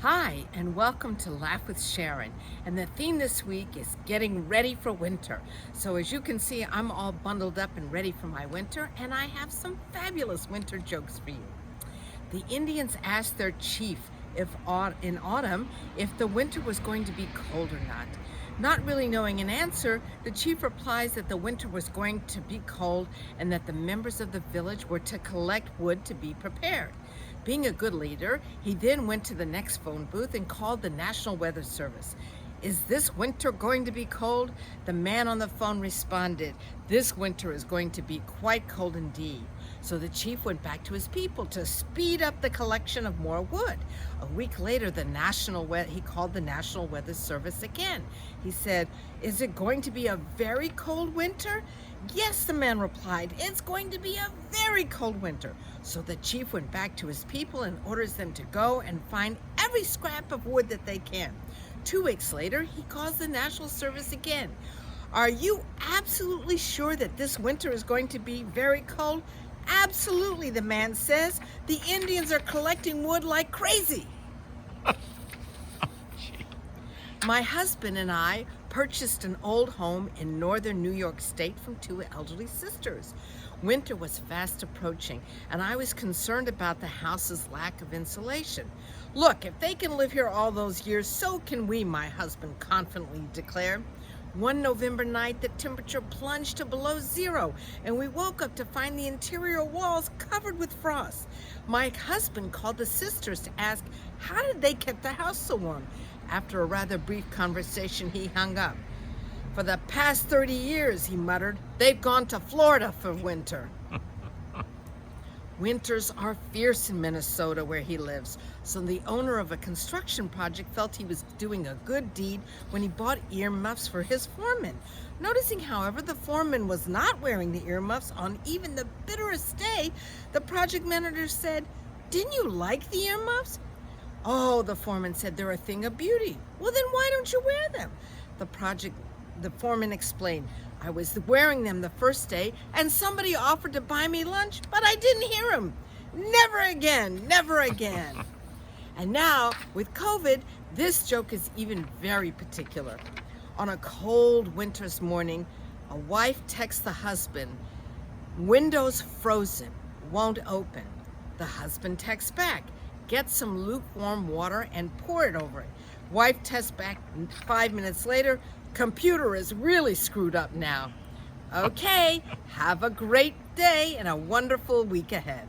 Hi, and welcome to Laugh with Sharon. And the theme this week is getting ready for winter. So, as you can see, I'm all bundled up and ready for my winter, and I have some fabulous winter jokes for you. The Indians asked their chief in autumn if the winter was going to be cold or not. Not really knowing an answer, the chief replies that the winter was going to be cold and that the members of the village were to collect wood to be prepared. Being a good leader, he then went to the next phone booth and called the National Weather Service. "Is this winter going to be cold?" The man on the phone responded, "This winter is going to be quite cold indeed." So the chief went back to his people to speed up the collection of more wood. A week later, he called the National Weather Service again. He said, "Is it going to be a very cold winter?" "Yes," the man replied, "it's going to be a very cold winter." So the chief went back to his people and orders them to go and find every scrap of wood that they can. 2 weeks later, he calls the National Service again. "Are you absolutely sure that this winter is going to be very cold?" "Absolutely," the man says. "The Indians are collecting wood like crazy." My husband and I purchased an old home in northern New York State from two elderly sisters. Winter was fast approaching, and I was concerned about the house's lack of insulation. "Look, if they can live here all those years, so can we," my husband confidently declared. One November night, the temperature plunged to below zero, and we woke up to find the interior walls covered with frost. My husband called the sisters to ask how did they keep the house so warm. After a rather brief conversation, he hung up. "For the past 30 years, he muttered, "they've gone to Florida for winter." Winters are fierce in Minnesota, where he lives, so the owner of a construction project felt he was doing a good deed when he bought earmuffs for his foreman. Noticing, however, the foreman was not wearing the earmuffs on even the bitterest day, the project manager said, "Didn't you like the earmuffs?" "Oh," the foreman said, "they're a thing of beauty." "Well, then why don't you wear them?" The foreman explained, "I was wearing them the first day and somebody offered to buy me lunch, but I didn't hear him. Never again, never again." And now, with COVID, this joke is even very particular. On a cold winter's morning, a wife texts the husband, "Windows frozen, won't open." The husband texts back, "Get some lukewarm water and pour it over it." Wife texts back 5 minutes later, "Computer is really screwed up now." Okay, have a great day and a wonderful week ahead.